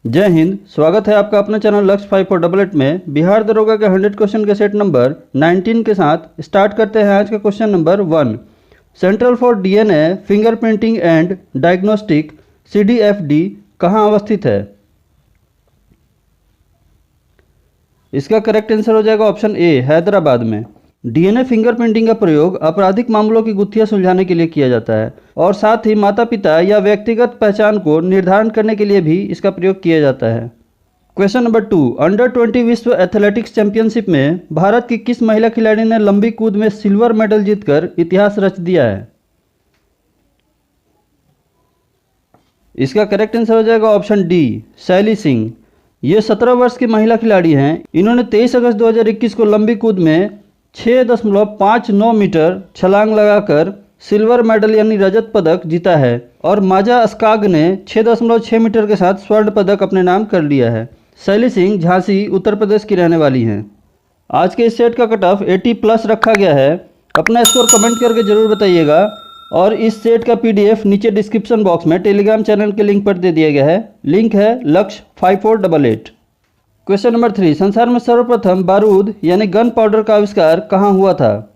जय हिंद। स्वागत है आपका अपने चैनल लक्ष्य 5488 में बिहार दरोगा के 100 क्वेश्चन के सेट नंबर 19 के साथ स्टार्ट करते हैं आज का question number 1। Central for DNA fingerprinting and diagnostic CDFD कहाँ अवस्थित है? इसका करेक्ट आंसर हो जाएगा ऑप्शन ए, हैदराबाद में। डीएनए फिंगरप्रिंटिंग का प्रयोग आपराधिक मामलों की गुत्थियां सुलझाने के लिए किया जाता है और साथ ही माता पिता या व्यक्तिगत पहचान को निर्धारण करने के लिए भी इसका प्रयोग किया जाता है। Question number 2। अंडर 20 विश्व एथलेटिक्स चैंपियनशिप में भारत की किस महिला खिलाड़ी ने लंबी कूद में सिल्वर मेडल जीतकर इतिहास रच दिया है? इसका करेक्ट आंसर हो जाएगा ऑप्शन डी, शैली सिंह। ये 17 वर्ष की महिला खिलाड़ी हैं। इन्होंने 23 अगस्त 2021 को लंबी कूद में 6.59 मीटर छलांग लगाकर सिल्वर मेडल यानी रजत पदक जीता है और माजा अस्काग ने 6.6 मीटर के साथ स्वर्ण पदक अपने नाम कर लिया है। शैली सिंह झांसी उत्तर प्रदेश की रहने वाली हैं। आज के इस सेट का कट ऑफ 80+ रखा गया है। अपना स्कोर कमेंट करके जरूर बताइएगा और इस सेट का PDF नीचे डिस्क्रिप्शन बॉक्स में टेलीग्राम चैनल के लिंक पर दे दिया गया है। लिंक है लक्ष्य 5488। Question number 3। संसार में सर्वप्रथम बारूद यानी गन पाउडर का आविष्कार कहाँ हुआ था?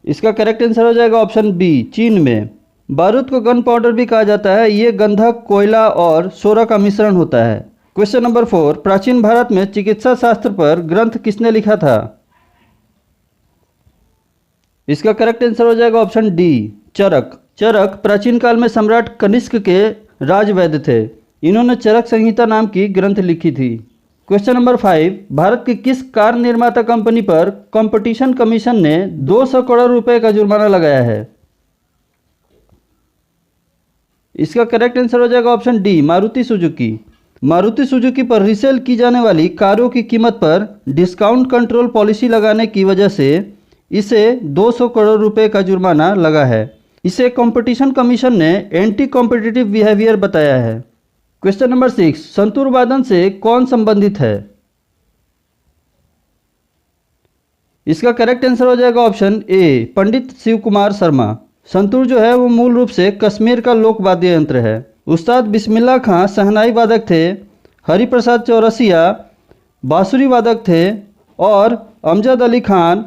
इसका करेक्ट आंसर हो जाएगा ऑप्शन बी, चीन में। बारूद को गन पाउडर भी कहा जाता है। ये गंधक, कोयला और सोरा का मिश्रण होता है। Question number 4। प्राचीन भारत में चिकित्सा शास्त्र पर ग्रंथ किसने लिखा था? इसका करेक्ट आंसर हो जाएगा ऑप्शन डी, चरक। चरक प्राचीन काल में सम्राट कनिष्क के राजवैद्य थे। इन्होंने चरक संहिता नाम की ग्रंथ लिखी थी। Question number 5। भारत की किस कार निर्माता कंपनी पर कंपटीशन कमीशन ने 200 करोड़ रुपए का जुर्माना लगाया है? इसका करेक्ट आंसर हो जाएगा option D, Maruti Suzuki. Maruti Suzuki पर रीसेल की जाने वाली कारों की कीमत पर डिस्काउंट कंट्रोल पॉलिसी लगाने की वजह से इसे 200 करोड़ रुपए का जुर्माना लगा है। इसे कंपटीशन कमीशन ने एंटी कॉम्पिटिटिव बिहेवियर बताया है। Question number 6। संतूर वादन से कौन संबंधित है? इसका करेक्ट आंसर हो जाएगा ऑप्शन ए, पंडित शिव कुमार शर्मा। संतूर जो है वो मूल रूप से कश्मीर का लोक वाद्य यंत्र है। उस्ताद बिस्मिल्लाह खां शहनाई वादक थे। हरिप्रसाद चौरसिया बांसुरी वादक थे और अमजद अली खान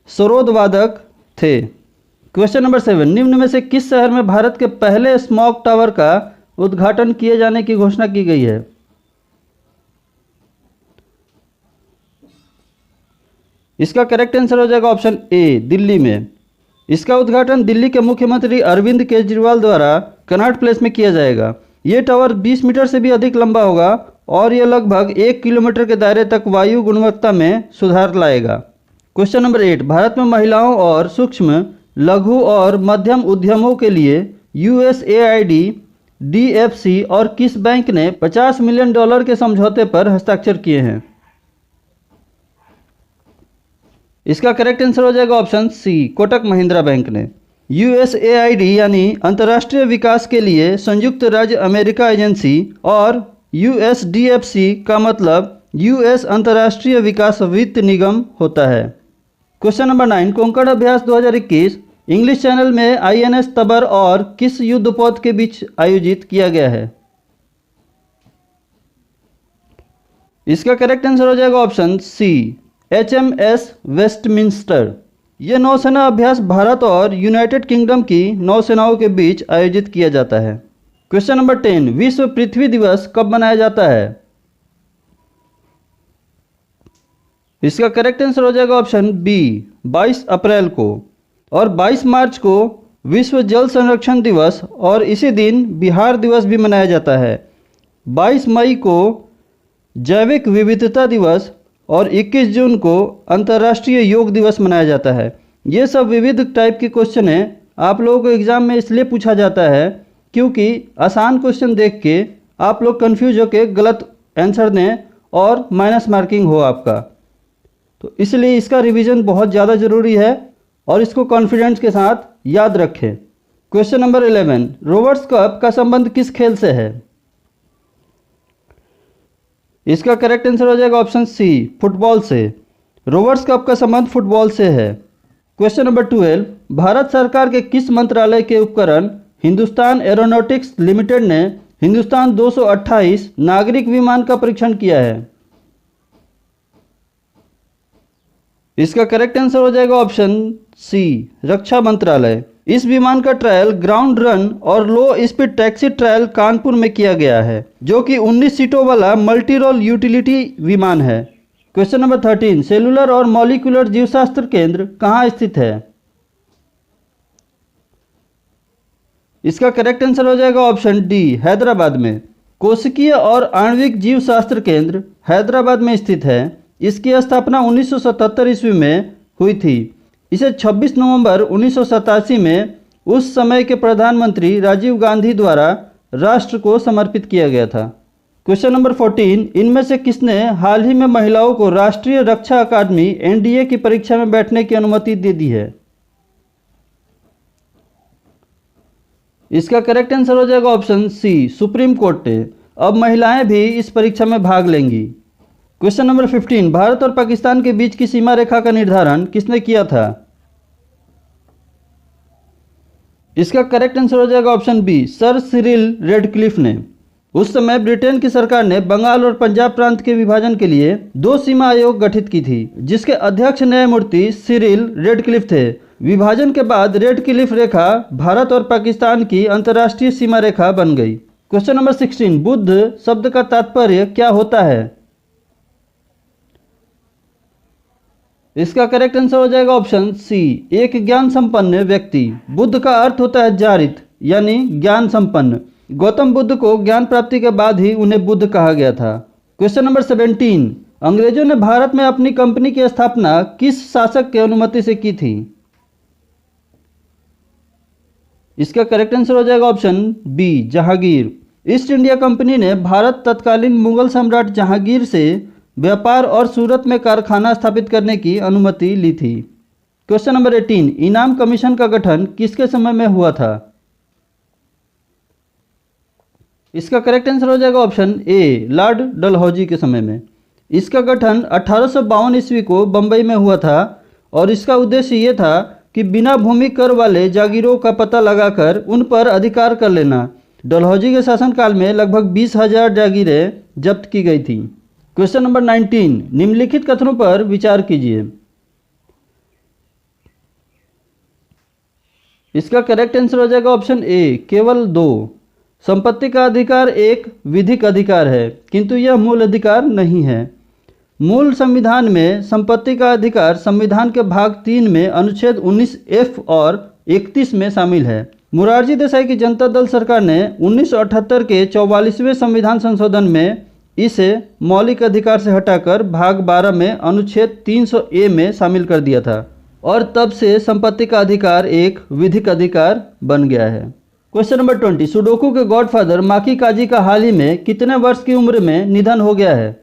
सरोद वादक थे। Question number 7। निम्न में से किस शहर में भारत के पहले स्मॉग टावर का उद्घाटन किए जाने की घोषणा की गई है? इसका करेक्ट आंसर हो जाएगा ऑप्शन ए, दिल्ली में। इसका उद्घाटन दिल्ली के मुख्यमंत्री अरविंद केजरीवाल द्वारा कनॉट प्लेस में किया जाएगा। ये टावर 20 मीटर से भी अधिक लंबा होगा और यह लगभग 1 किलोमीटर के दायरे तक वायु गुणवत्ता में सुधार लाएगा। Question number 8। भारत में महिलाओं और सूक्ष्म, लघु और मध्यम उद्यमों के लिए USAID, DFC और किस बैंक ने $50 मिलियन के समझौते पर हस्ताक्षर किए हैं? इसका करेक्ट आंसर हो जाएगा option C, Kotak Mahindra bank ने। USAID यानी अंतर्राष्ट्रीय विकास के लिए संयुक्त राज्य अमेरिका एजेंसी और USDFC का मतलब US अंतर्राष्ट्रीय विकास वित्त निगम होता है। Question number 9। कोंकण अभ्यास 2021 इंग्लिश चैनल में INS तबर और किस युद्धपोत के बीच आयोजित किया गया है? इसका करेक्ट आंसर हो जाएगा ऑप्शन सी, HMS वेस्टमिंस्टर। यह नौसेना अभ्यास भारत और यूनाइटेड किंगडम की नौसेनाओं के बीच आयोजित किया जाता है। Question number 10। विश्व पृथ्वी दिवस कब मनाया जाता है? इसका करेक्ट आंसर हो जाएगा ऑप्शन बी, 22 अप्रैल को। और 22 मार्च को विश्व जल संरक्षण दिवस और इसी दिन बिहार दिवस भी मनाया जाता है। 22 मई को जैविक विविधता दिवस और 21 जून को अंतर्राष्ट्रीय योग दिवस मनाया जाता है। ये सब विविध टाइप के क्वेश्चन हैं। आप लोगों को एग्जाम में इसलिए पूछा जाता है क्योंकि आसान क्वेश्चन देख के आप लोग कंफ्यूज होकर गलत आंसर दें और माइनस मार्किंग हो आपका, तो इसलिए इसका रिवीजन बहुत ज़्यादा ज़रूरी है और इसको कॉन्फिडेंस के साथ याद रखें। Question number 11। रोवर्स कप का संबंध किस खेल से है? इसका करेक्ट आंसर हो जाएगा ऑप्शन सी, फुटबॉल से। रोवर्स कप का संबंध फुटबॉल से है। Question number 12। भारत सरकार के किस मंत्रालय के उपकरण हिंदुस्तान एरोनॉटिक्स लिमिटेड ने हिंदुस्तान 228 नागरिक विमान का परीक्षण किया है? इसका करेक्ट आंसर हो जाएगा ऑप्शन सी, रक्षा मंत्रालय। इस विमान का ट्रायल ग्राउंड रन और लो स्पीड टैक्सी ट्रायल कानपुर में किया गया है, जो कि 19 सीटों वाला मल्टी रोल यूटिलिटी विमान है। क्वेश्चन नंबर 13, सेलुलर और मॉलिक्यूलर जीवशास्त्र केंद्र कहाँ स्थित है? इसका करेक्ट आंसर हो जाएगा ऑप्शन डी, हैदराबाद में। कोशिकीय और आणविक जीवशास्त्र केंद्र हैदराबाद में स्थित है। इसकी स्थापना 1977 ईस्वी में हुई थी। इसे 26 नवंबर 1987 में उस समय के प्रधानमंत्री राजीव गांधी द्वारा राष्ट्र को समर्पित किया गया था। क्वेश्चन नंबर 14, इनमें से किसने हाल ही में महिलाओं को राष्ट्रीय रक्षा अकादमी एनडीए की परीक्षा में बैठने की अनुमति दे दी है? इसका करेक्ट आंसर हो जाएगा ऑप्शन सी, सुप्रीम कोर्ट ने। अब महिलाएं भी इस परीक्षा में भाग लेंगी। क्वेश्चन नंबर 15, भारत और पाकिस्तान के बीच की सीमा रेखा का निर्धारण किसने किया था? इसका करेक्ट आंसर हो जाएगा option B, sir Cyril Radcliffe ने। उस समय ब्रिटेन की सरकार ने बंगाल और पंजाब प्रांत के विभाजन के लिए 2 सीमा आयोग गठित की थी, जिसके अध्यक्ष न्यायमूर्ति सिरिल रेडक्लिफ थे। विभाजन के बाद रेडक्लिफ रेखा भारत और पाकिस्तान की अंतर्राष्ट्रीय सीमा रेखा बन गई। क्वेश्चन नंबर 16, बुद्ध शब्द का तात्पर्य क्या होता है? इसका करेक्ट आंसर हो जाएगा ऑप्शन सी, एक ज्ञान संपन्न व्यक्ति। बुद्ध का अर्थ होता है जारित, यानी ज्ञान संपन्न। गौतम बुद्ध को ज्ञान प्राप्ति के बाद ही उन्हें बुद्ध कहा गया था। क्वेश्चन नंबर 17, अंग्रेजों ने भारत में अपनी कंपनी की स्थापना किस शासक की अनुमति से की थी? इसका करेक्ट आंसर हो जाएगा option B, Jahangir. East India Company ने भारत तत्कालीन मुगल सम्राट जहांगीर से व्यापार और सूरत में कारखाना स्थापित करने की अनुमति ली थी। क्वेश्चन नंबर 18, इनाम कमीशन का गठन किसके समय में हुआ था? इसका करेक्ट आंसर हो जाएगा ऑप्शन ए, लॉर्ड डलहौजी के समय में। इसका गठन 1852 ईस्वी को बंबई में हुआ था और इसका उद्देश्य ये था कि बिना भूमि कर वाले जागीरों का पता लगाकर उन पर अधिकार कर लेना। डलहौजी के शासनकाल में लगभग 20,000 जागीरें जब्त की गई थी। क्वेश्चन नंबर 19, निम्नलिखित कथनों पर विचार कीजिए। इसका करेक्ट आंसर हो जाएगा ऑप्शन ए, केवल 2। संपत्ति का अधिकार एक विधिक अधिकार है, किंतु यह मूल अधिकार नहीं है। मूल संविधान में संपत्ति का अधिकार संविधान के भाग 3 में अनुच्छेद 19F और 31 में शामिल है। मोरारजी देसाई की जनता दल सरकार ने 1978 के 44वें संविधान संशोधन में इसे मौलिक अधिकार से हटाकर भाग 12 में अनुच्छेद 300A में शामिल कर दिया था और तब से संपत्ति का अधिकार एक विधिक अधिकार बन गया है। क्वेश्चन नंबर 20, सुडोकू के गॉडफादर माकी काजी का हाल ही में कितने वर्ष की उम्र में निधन हो गया है?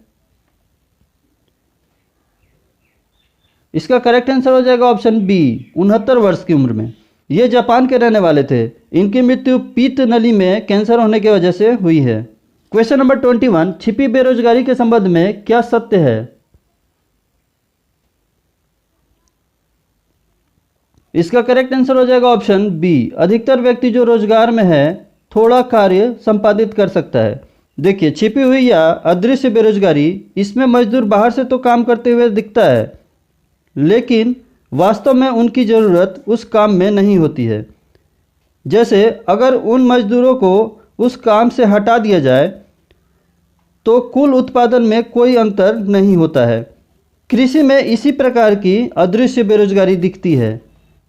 इसका करेक्ट आंसर हो जाएगा ऑप्शन बी, 69 वर्ष की उम्र में। ये जापान के रहने वाले थे। इनकी मृत्यु पीत नली में कैंसर होने की वजह से हुई है। क्वेश्चन नंबर 21, छिपी बेरोजगारी के संबंध में क्या सत्य है? इसका करेक्ट आंसर हो जाएगा ऑप्शन बी, अधिकतर व्यक्ति जो रोजगार में है थोड़ा कार्य संपादित कर सकता है। देखिए, छिपी हुई या अदृश्य बेरोजगारी, इसमें मजदूर बाहर से तो काम करते हुए दिखता है, लेकिन वास्तव में उनकी ज़रूरत उस काम में नहीं होती है। जैसे अगर उन मजदूरों को उस काम से हटा दिया जाए तो कुल उत्पादन में कोई अंतर नहीं होता है। कृषि में इसी प्रकार की अदृश्य बेरोजगारी दिखती है।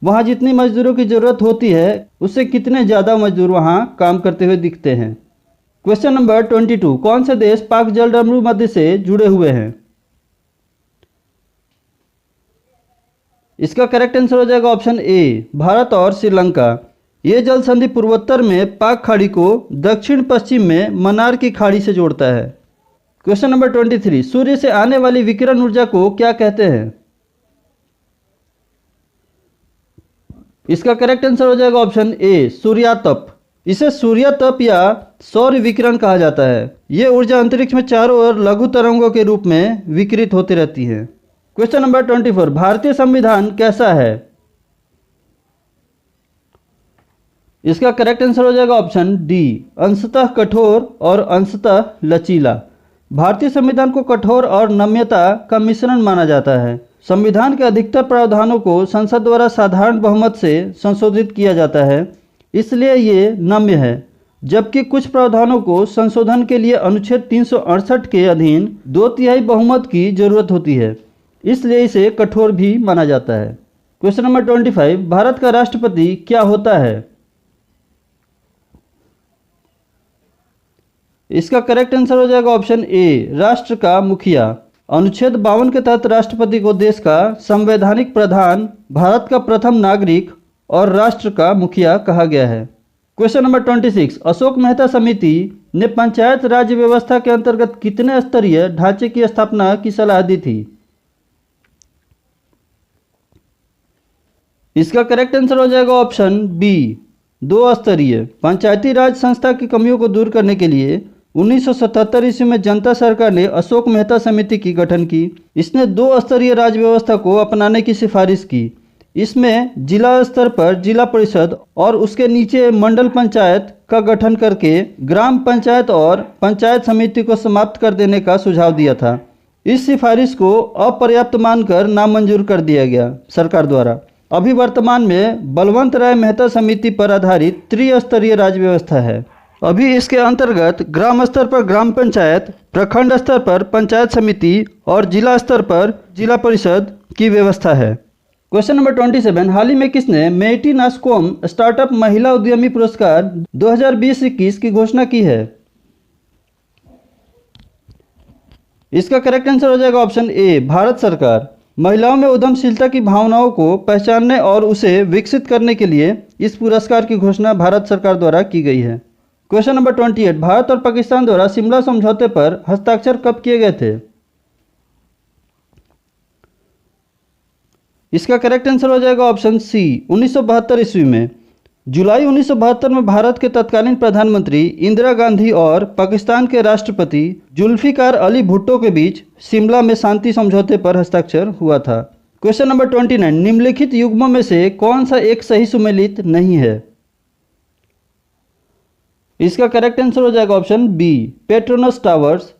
वहाँ जितनी मजदूरों की ज़रूरत होती है उससे कितने ज़्यादा मजदूर वहाँ काम करते हुए दिखते हैं। क्वेश्चन नंबर 22, कौन से देश पाक जलडमरू मध्य से जुड़े हुए हैं? इसका करेक्ट आंसर हो जाएगा ऑप्शन ए, भारत और श्रीलंका। ये जल संधि पूर्वोत्तर में पाक खाड़ी को दक्षिण पश्चिम में मन्नार की खाड़ी से जोड़ता है। क्वेश्चन नंबर 23, सूर्य से आने वाली विकिरण ऊर्जा को क्या कहते हैं? इसका करेक्ट आंसर हो जाएगा ऑप्शन ए, सूर्यातप। इसे सूर्यातप या सौर विकिरण कहा जाता है। ये ऊर्जा अंतरिक्ष में चारों ओर लघु तरंगों के रूप में विकिरित होती रहती है। क्वेश्चन नंबर 24, भारतीय संविधान कैसा है? इसका करेक्ट आंसर हो जाएगा ऑप्शन डी, अंशतः कठोर और अंशतः लचीला। भारतीय संविधान को कठोर और नम्यता का मिश्रण माना जाता है। संविधान के अधिकतर प्रावधानों को संसद द्वारा साधारण बहुमत से संशोधित किया जाता है, इसलिए ये नम्य है, जबकि कुछ प्रावधानों को संशोधन के लिए अनुच्छेद 368 के अधीन 2/3 बहुमत की जरूरत होती है, इसलिए इसे कठोर भी माना जाता है। क्वेश्चन नंबर 25, भारत का राष्ट्रपति क्या होता है? इसका करेक्ट आंसर हो जाएगा ऑप्शन ए, राष्ट्र का मुखिया। अनुच्छेद 52 के तहत राष्ट्रपति को देश का संवैधानिक प्रधान, भारत का प्रथम नागरिक और राष्ट्र का मुखिया कहा गया है। क्वेश्चन नंबर 26, अशोक मेहता समिति ने पंचायत राज व्यवस्था के अंतर्गत कितने स्तरीय ढांचे की स्थापना की सलाह दी थी? इसका करेक्ट आंसर हो जाएगा ऑप्शन बी, 2 स्तरीय। पंचायती राज संस्था की कमियों को दूर करने के लिए 1977 ईस्वी में जनता सरकार ने अशोक मेहता समिति की गठन की। इसने 2 स्तरीय राज व्यवस्था को अपनाने की सिफारिश की। इसमें जिला स्तर पर जिला परिषद और उसके नीचे मंडल पंचायत का गठन करके ग्राम पंचायत और पंचायत समिति को समाप्त कर देने का सुझाव दिया था। इस सिफारिश को अपर्याप्त मानकर नामंजूर कर दिया गया सरकार द्वारा। अभी वर्तमान में बलवंत राय मेहता समिति पर आधारित त्रिस्तरीय राज व्यवस्था है। अभी इसके अंतर्गत ग्राम स्तर पर ग्राम पंचायत, प्रखंड स्तर पर पंचायत समिति और जिला स्तर पर जिला परिषद की व्यवस्था है। क्वेश्चन नंबर 27, हाल ही में किसने मेइटी नास्कोम स्टार्टअप महिला उद्यमी पुरस्कार 2020-21 की घोषणा की है? इसका करेक्ट आंसर हो जाएगा ऑप्शन ए, भारत सरकार। महिलाओं में उद्यमशीलता की भावनाओं को पहचानने और उसे विकसित करने के लिए इस पुरस्कार की घोषणा भारत सरकार द्वारा की गई है। क्वेश्चन नंबर 28, भारत और पाकिस्तान द्वारा शिमला समझौते पर हस्ताक्षर कब किए गए थे? इसका करेक्ट आंसर हो जाएगा ऑप्शन सी, 1972 ईस्वी में। जुलाई 1972 में भारत के तत्कालीन प्रधानमंत्री इंदिरा गांधी और पाकिस्तान के राष्ट्रपति जुल्फिकार अली भुट्टो के बीच शिमला में शांति समझौते पर हस्ताक्षर हुआ था। क्वेश्चन नंबर 29, निम्नलिखित युग्मों में से कौन सा एक सही सुमेलित नहीं है? इसका करेक्ट आंसर हो जाएगा ऑप्शन बी, पेट्रोनस टावर्स,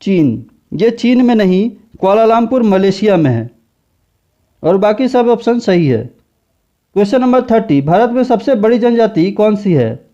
चीन। ये चीन में नहीं, कुआलालंपुर मलेशिया में है और बाकी सब ऑप्शन सही है। क्वेश्चन नंबर 30, भारत में सबसे बड़ी जनजाति कौन सी है?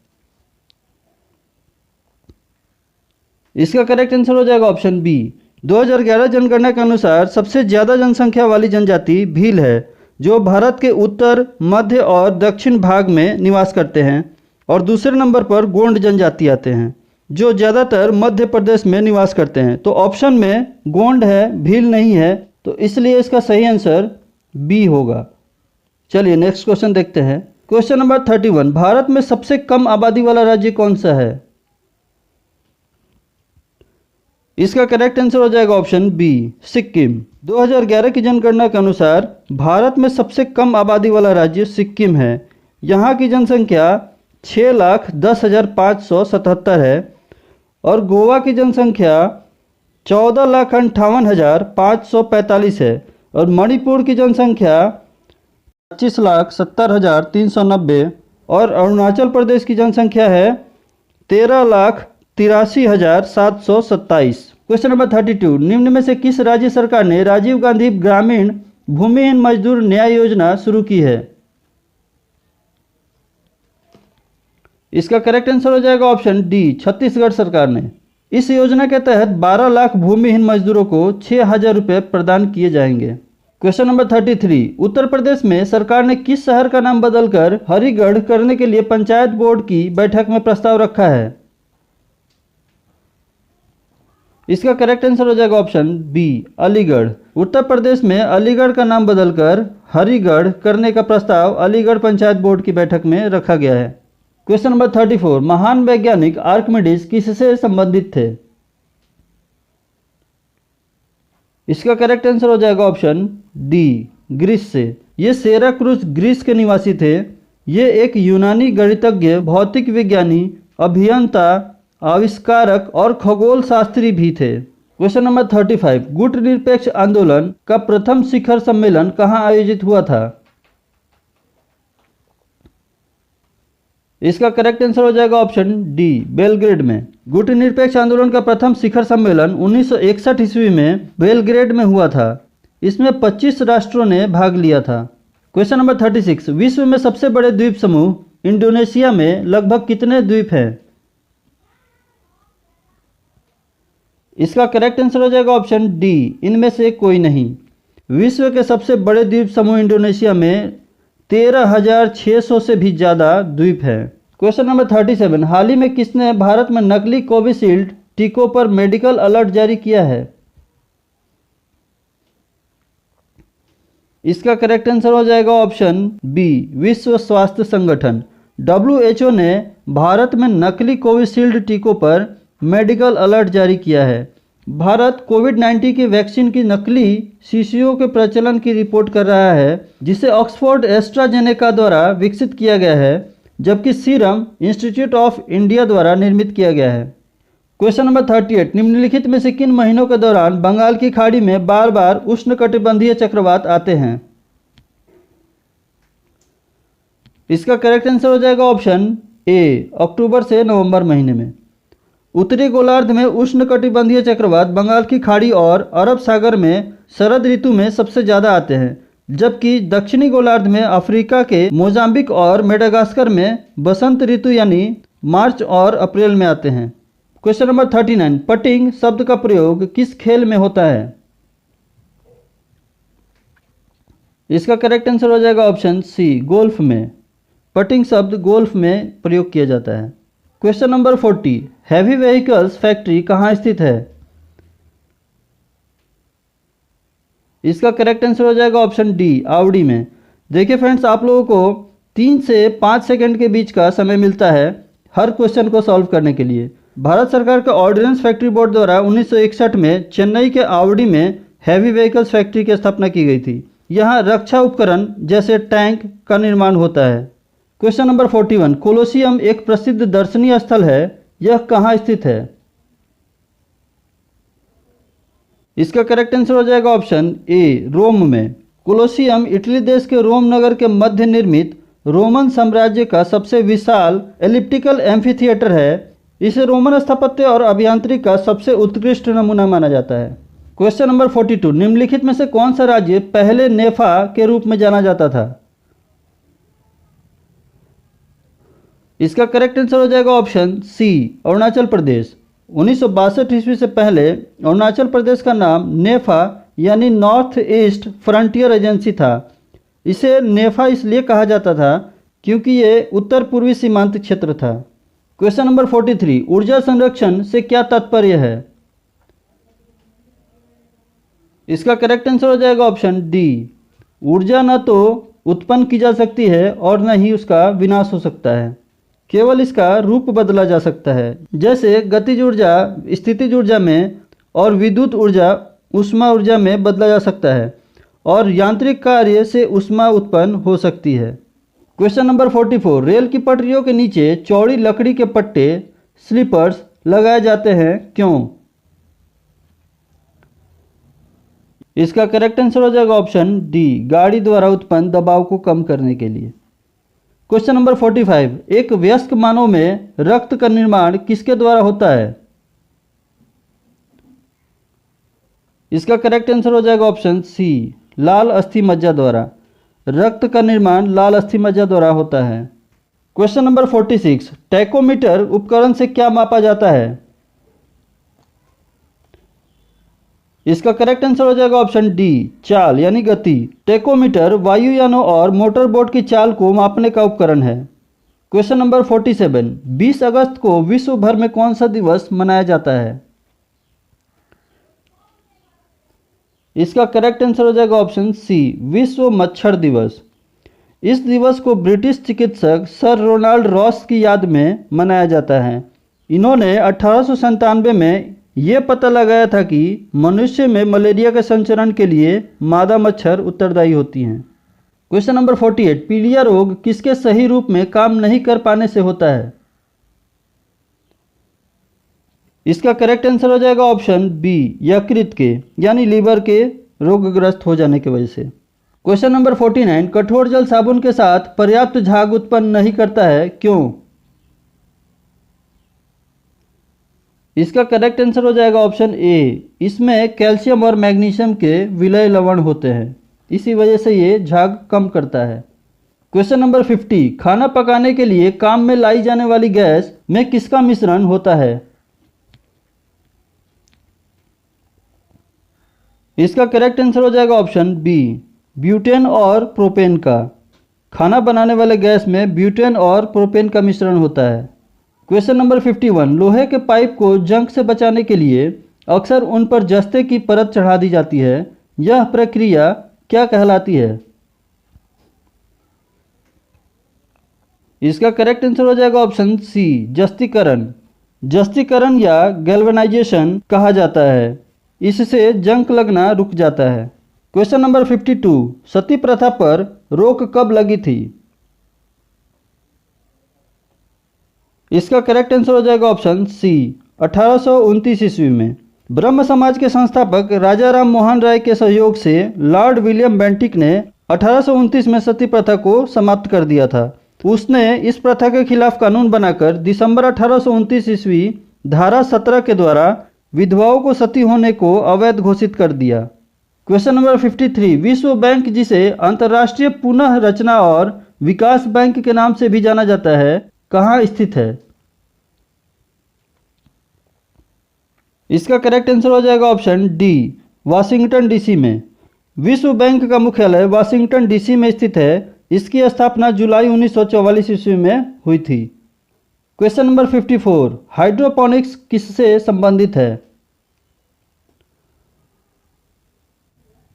इसका करेक्ट आंसर हो जाएगा ऑप्शन बी, 2011 जनगणना के अनुसार सबसे ज़्यादा जनसंख्या वाली जनजाति भील है, जो भारत के उत्तर, मध्य और दक्षिण भाग में निवास करते हैं। और दूसरे नंबर पर गोंड जनजाति आते हैं, जो ज़्यादातर मध्य प्रदेश में निवास करते हैं। तो ऑप्शन में गोंड है, भील नहीं है, तो इसलिए इसका सही आंसर बी होगा। चलिए नेक्स्ट क्वेश्चन देखते हैं। क्वेश्चन नंबर 31, भारत में सबसे कम आबादी वाला राज्य कौन सा है? इसका करेक्ट आंसर हो जाएगा ऑप्शन बी, सिक्किम। 2011 की जनगणना के अनुसार भारत में सबसे कम आबादी वाला राज्य सिक्किम है। यहाँ की जनसंख्या 6,10,577 है और गोवा की जनसंख्या 14,58,545 है और मणिपुर की जनसंख्या 25,70,390 और अरुणाचल प्रदेश की जनसंख्या है 13,83,727। क्वेश्चन नंबर 32, निम्न में से किस राज्य सरकार ने राजीव गांधी ग्रामीण भूमिहीन मजदूर न्याय योजना शुरू की है? इसका करेक्ट आंसर हो जाएगा ऑप्शन डी, छत्तीसगढ़ सरकार ने। इस योजना के तहत 12 लाख भूमिहीन मजदूरों को 6,000 रुपये प्रदान किए जाएंगे। क्वेश्चन नंबर 33, उत्तर प्रदेश में सरकार ने किस शहर का नाम बदलकर हरिगढ़ करने के लिए पंचायत बोर्ड की बैठक में प्रस्ताव रखा है? इसका करेक्ट आंसर हो जाएगा ऑप्शन बी, अलीगढ़। उत्तर प्रदेश में अलीगढ़ का नाम बदलकर हरिगढ़ करने का प्रस्ताव अलीगढ़ पंचायत बोर्ड की बैठक में रखा गया है। क्वेश्चन नंबर 34, महान वैज्ञानिक आर्किमिडीज किससे संबंधित थे? इसका करेक्ट आंसर हो जाएगा ऑप्शन डी, ग्रीस से। ये सेराक्रूज ग्रीस के निवासी थे। ये एक यूनानी गणितज्ञ, भौतिक विज्ञानी, अभियंता, आविष्कारक और खगोल शास्त्री भी थे। क्वेश्चन नंबर 35, गुट निरपेक्ष आंदोलन का प्रथम शिखर सम्मेलन कहाँ आयोजित हुआ था? इसका करेक्ट आंसर हो जाएगा ऑप्शन डी, बेलग्रेड में। गुटनिरपेक्ष आंदोलन का प्रथम शिखर सम्मेलन 1961 ईस्वी में बेलग्रेड में हुआ था। इसमें 25 राष्ट्रों ने भाग लिया था। क्वेश्चन नंबर 36, विश्व में सबसे बड़े द्वीप समूह इंडोनेशिया में लगभग कितने द्वीप हैं? इसका करेक्ट आंसर हो जाएगा ऑप्शन डी, इनमें से कोई नहीं। विश्व के सबसे बड़े द्वीप समूह इंडोनेशिया में 13,600 से भी ज़्यादा द्वीप है। क्वेश्चन नंबर 37, हाल ही में किसने भारत में नकली कोविशील्ड टीकों पर मेडिकल अलर्ट जारी किया है? इसका करेक्ट आंसर हो जाएगा ऑप्शन बी, विश्व स्वास्थ्य संगठन। WHO ने भारत में नकली कोविशील्ड टीकों पर मेडिकल अलर्ट जारी किया है। भारत कोविड-19 की वैक्सीन की नकली शीशियों के प्रचलन की रिपोर्ट कर रहा है, जिसे ऑक्सफोर्ड एस्ट्राजेनेका द्वारा विकसित किया गया है, जबकि सीरम इंस्टीट्यूट ऑफ इंडिया द्वारा निर्मित किया गया है। क्वेश्चन नंबर 38, निम्नलिखित में से किन महीनों के दौरान बंगाल की खाड़ी में बार बार उष्णकटिबंधीय चक्रवात आते हैं? इसका करेक्ट आंसर हो जाएगा ऑप्शन ए, अक्टूबर से नवंबर महीने में। उत्तरी गोलार्ध में उष्णकटिबंधीय चक्रवात बंगाल की खाड़ी और अरब सागर में शरद ऋतु में सबसे ज़्यादा आते हैं, जबकि दक्षिणी गोलार्ध में अफ्रीका के मोजाम्बिक और मेडागास्कर में बसंत ऋतु यानी मार्च और अप्रैल में आते हैं। क्वेश्चन नंबर 39, पटिंग शब्द का प्रयोग किस खेल में होता है? इसका करेक्ट आंसर हो जाएगा ऑप्शन सी, गोल्फ में। पटिंग शब्द गोल्फ में प्रयोग किया जाता है। Question number 40, heavy vehicles factory कहाँ स्थित है? इसका करेक्ट आंसर हो जाएगा ऑप्शन डी, आवड़ी में। देखिए फ्रेंड्स, आप लोगों को 3 से 5 सेकंड के बीच का समय मिलता है हर क्वेश्चन को सॉल्व करने के लिए। भारत सरकार के ऑर्डिनेंस फैक्ट्री बोर्ड द्वारा 1961 में चेन्नई के आवड़ी में हैवी व्हीकल्स फैक्ट्री की स्थापना की गई थी। यहाँ रक्षा उपकरण जैसे टैंक का निर्माण होता है। क्वेश्चन नंबर 41, कोलोसियम एक प्रसिद्ध दर्शनीय स्थल है, यह कहाँ स्थित है? इसका करेक्ट आंसर हो जाएगा ऑप्शन ए, रोम में। कोलोसियम इटली देश के रोम नगर के मध्य निर्मित रोमन साम्राज्य का सबसे विशाल एलिप्टिकल एम्फीथिएटर है। इसे रोमन स्थापत्य और अभियांत्रिकी का सबसे उत्कृष्ट नमूना माना जाता है। क्वेश्चन नंबर 42, निम्नलिखित में से कौन सा राज्य पहले नेफा के रूप में जाना जाता था? इसका करेक्ट आंसर हो जाएगा ऑप्शन सी, अरुणाचल प्रदेश। 1962 ईस्वी से पहले अरुणाचल प्रदेश का नाम नेफा यानी नॉर्थ ईस्ट फ्रंटियर एजेंसी था। इसे नेफा इसलिए कहा जाता था क्योंकि ये उत्तर पूर्वी सीमांत क्षेत्र था। क्वेश्चन नंबर 43, ऊर्जा संरक्षण से क्या तात्पर्य है? इसका करेक्ट आंसर हो जाएगा ऑप्शन डी, ऊर्जा न तो उत्पन्न की जा सकती है और न ही उसका विनाश हो सकता है, केवल इसका रूप बदला जा सकता है। जैसे गतिज ऊर्जा स्थितिज ऊर्जा में और विद्युत ऊर्जा ऊष्मा ऊर्जा में बदला जा सकता है और यांत्रिक कार्य से ऊष्मा उत्पन्न हो सकती है। क्वेश्चन नंबर 44, रेल की पटरियों के नीचे चौड़ी लकड़ी के पट्टे स्लीपर्स लगाए जाते हैं, क्यों? इसका करेक्ट आंसर हो जाएगा ऑप्शन डी, गाड़ी द्वारा उत्पन्न दबाव को कम करने के लिए। क्वेश्चन नंबर 45, एक वयस्क मानव में रक्त का निर्माण किसके द्वारा होता है? इसका करेक्ट आंसर हो जाएगा ऑप्शन सी, लाल अस्थि मज्जा द्वारा। रक्त का निर्माण लाल अस्थि मज्जा द्वारा होता है। क्वेश्चन नंबर 46, टैकोमीटर उपकरण से क्या मापा जाता है? इसका करेक्ट आंसर हो जाएगा ऑप्शन डी, चाल यानी गति। टैकोमीटर वायुयानों और मोटर बोट की चाल को मापने का उपकरण है। क्वेश्चन नंबर 47, 20 अगस्त को विश्व भर में कौन सा दिवस मनाया जाता है? इसका करेक्ट आंसर हो जाएगा ऑप्शन सी, विश्व मच्छर दिवस। इस दिवस को ब्रिटिश चिकित्सक सर रोनाल्ड रॉस की याद में मनाया जाता है। इन्होंने 1897 में ये पता लगाया था कि मनुष्य में मलेरिया के संचरण के लिए मादा मच्छर उत्तरदायी होती हैं। क्वेश्चन नंबर 48, पीलिया रोग किसके सही रूप में काम नहीं कर पाने से होता है? इसका करेक्ट आंसर हो जाएगा ऑप्शन बी, यकृत के यानी लीवर के रोगग्रस्त हो जाने की वजह से। क्वेश्चन नंबर 49, कठोर जल साबुन के साथ पर्याप्त झाग उत्पन्न नहीं करता है, क्यों? इसका करेक्ट आंसर हो जाएगा ऑप्शन ए। इसमें कैल्शियम और मैग्नीशियम के विलय लवण होते हैं, इसी वजह से ये झाग कम करता है। क्वेश्चन नंबर 50, खाना पकाने के लिए काम में लाई जाने वाली गैस में किसका मिश्रण होता है? इसका करेक्ट आंसर हो जाएगा ऑप्शन बी, ब्यूटेन और प्रोपेन का। खाना बनाने वाले गैस में ब्यूटेन और प्रोपेन का मिश्रण होता है। क्वेश्चन नंबर 51, लोहे के पाइप को जंग से बचाने के लिए अक्सर उन पर जस्ते की परत चढ़ा दी जाती है। यह प्रक्रिया क्या कहलाती है? इसका करेक्ट आंसर हो जाएगा ऑप्शन सी, जस्तीकरण। जस्तीकरण या गैल्वेनाइजेशन कहा जाता है, इससे जंग लगना रुक जाता है। क्वेश्चन नंबर 52, सती प्रथा पर रोक कब लगी थी? इसका करेक्ट आंसर हो जाएगा ऑप्शन सी, 1829 ईस्वी में। ब्रह्म समाज के संस्थापक राजा राम मोहन राय के सहयोग से लॉर्ड विलियम बेंटिक ने 1829 में सती प्रथा को समाप्त कर दिया था। उसने इस प्रथा के खिलाफ कानून बनाकर दिसंबर 1829 ईस्वी धारा 17 के द्वारा विधवाओं को सती होने को अवैध घोषित कर दिया। क्वेश्चन नंबर 53, विश्व बैंक, जिसे अंतर्राष्ट्रीय पुनः रचना और विकास बैंक के नाम से भी जाना जाता है, कहाँ स्थित है? इसका करेक्ट आंसर हो जाएगा ऑप्शन डी, वाशिंगटन डीसी में। विश्व बैंक का मुख्यालय वाशिंगटन डीसी में स्थित है। इसकी स्थापना जुलाई 1944 ईस्वी में हुई थी। क्वेश्चन नंबर 54, हाइड्रोपोनिक्स किससे संबंधित है?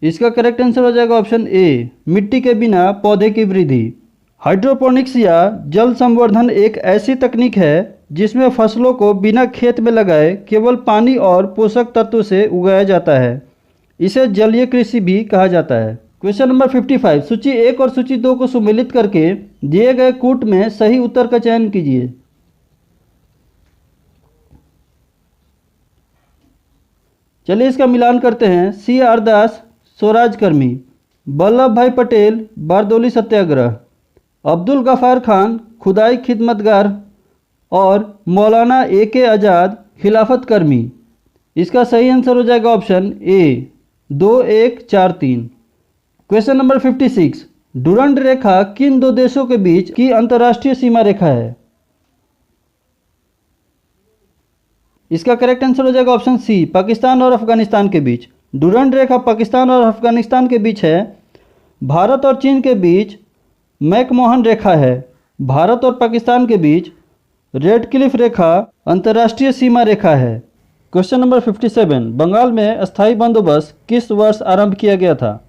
इसका करेक्ट आंसर हो जाएगा ऑप्शन ए, मिट्टी के बिना पौधे की वृद्धि। हाइड्रोपोनिक्स या जल संवर्धन एक ऐसी तकनीक है जिसमें फसलों को बिना खेत में लगाए केवल पानी और पोषक तत्व से उगाया जाता है। इसे जलीय कृषि भी कहा जाता है। क्वेश्चन नंबर 55, सूची 1 और सूची 2 को सुमेलित करके दिए गए कूट में सही उत्तर का चयन कीजिए। चलिए इसका मिलान करते हैं। सी आर दास, स्वराज कर्मी। वल्लभ भाई पटेल, बारदोली सत्याग्रह। अब्दुल गफार खान, खुदाई खिदमतगार। और मौलाना ए.के. आज़ाद, खिलाफत कर्मी। इसका सही आंसर हो जाएगा option A, 2143। Question number 56, Durand रेखा किन दो देशों के बीच की अंतर्राष्ट्रीय सीमा रेखा है? इसका करेक्ट आंसर हो जाएगा ऑप्शन सी, पाकिस्तान और अफगानिस्तान के बीच। डुरंड रेखा पाकिस्तान और अफगानिस्तान के बीच है। भारत और चीन के बीच मैकमोहन रेखा है। भारत और पाकिस्तान के बीच रेड क्लिफ रेखा अंतर्राष्ट्रीय सीमा रेखा है। क्वेश्चन नंबर 57, बंगाल में अस्थायी बंदोबस्त किस वर्ष आरंभ किया गया था?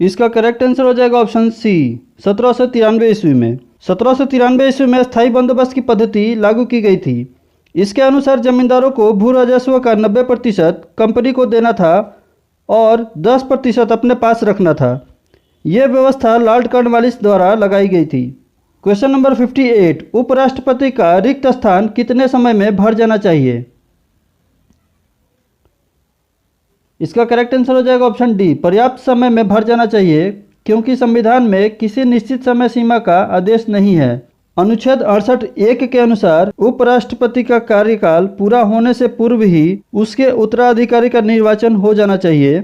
इसका करेक्ट आंसर हो जाएगा ऑप्शन सी, 1793 ईस्वी में। 1793 ईस्वी में अस्थायी बंदोबस्त की पद्धति लागू की गई थी। इसके अनुसार जमींदारों को भू राजस्व का 90% कंपनी को देना था और 10% अपने पास रखना था। यह व्यवस्था लॉर्ड कॉर्नवालिस द्वारा लगाई गई थी। क्वेश्चन नंबर 58, उपराष्ट्रपति का रिक्त स्थान कितने समय में भर जाना चाहिए? इसका करेक्ट आंसर हो जाएगा ऑप्शन डी, पर्याप्त समय में भर जाना चाहिए, क्योंकि संविधान में किसी निश्चित समय सीमा का आदेश नहीं है। अनुच्छेद 68(1) के अनुसार उपराष्ट्रपति का कार्यकाल पूरा होने से पूर्व ही उसके उत्तराधिकारी का निर्वाचन हो जाना चाहिए।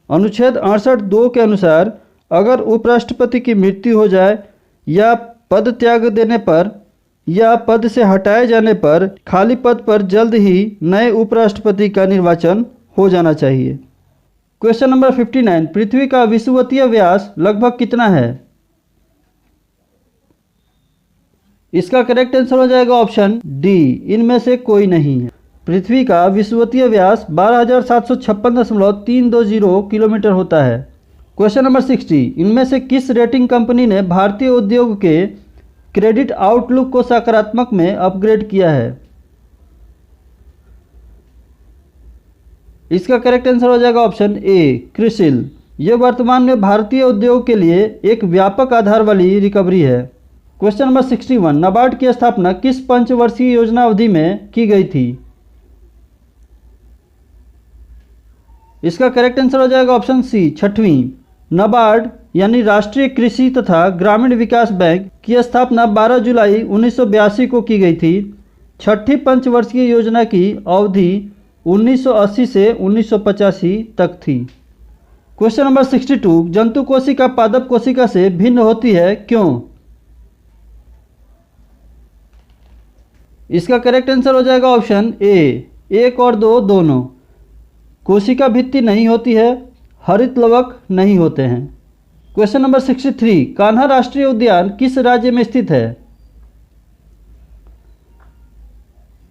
अनुच्छेद 68(2) के अनुसार अगर उपराष्ट्रपति की मृत्यु हो जाए या पद त्याग देने पर या पद से हटाए जाने पर खाली पद पर जल्द ही नए उपराष्ट्रपति का निर्वाचन हो जाना चाहिए। क्वेश्चन नंबर 59, पृथ्वी का विषुवतीय व्यास लगभग कितना है? इसका करेक्ट आंसर हो जाएगा ऑप्शन डी, इनमें से कोई नहीं है। पृथ्वी का विषुवतीय व्यास 12,756.320 किलोमीटर होता है। क्वेश्चन नंबर 60, इनमें से किस रेटिंग कंपनी ने भारतीय उद्योग के क्रेडिट आउटलुक को सकारात्मक में अपग्रेड किया है? इसका करेक्ट आंसर हो जाएगा ऑप्शन ए, क्रिसिल। यह वर्तमान में भारतीय उद्योग के लिए एक व्यापक आधार वाली रिकवरी है। क्वेश्चन नंबर 61, नाबार्ड की स्थापना किस पंचवर्षीय योजना अवधि में की गई थी? इसका करेक्ट आंसर हो जाएगा ऑप्शन सी, 6वीं। नाबार्ड यानी राष्ट्रीय कृषि तथा ग्रामीण विकास बैंक की स्थापना 12 जुलाई 1982 को की गई थी। छठी पंचवर्षीय योजना की अवधि 1980 से 1985 तक थी। क्वेश्चन नंबर 62, जंतु कोशिका पादप कोशिका से भिन्न होती है, क्यों? इसका करेक्ट आंसर हो जाएगा ऑप्शन ए, 1 और 2 दोनों। कोशिका भित्ति नहीं होती है, हरित लवक नहीं होते हैं। क्वेश्चन नंबर 63, कान्हा राष्ट्रीय उद्यान किस राज्य में स्थित है?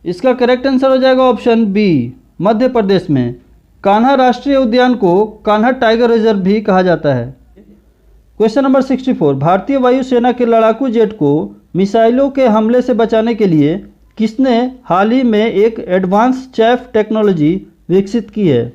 इसका करेक्ट आंसर हो जाएगा ऑप्शन बी, मध्य प्रदेश में। कान्हा राष्ट्रीय उद्यान को कान्हा टाइगर रिजर्व भी कहा जाता है। क्वेश्चन नंबर 64, भारतीय वायुसेना के लड़ाकू जेट को मिसाइलों के हमले से बचाने के लिए किसने हाल ही में एक एडवांस चैफ टेक्नोलॉजी विकसित की है?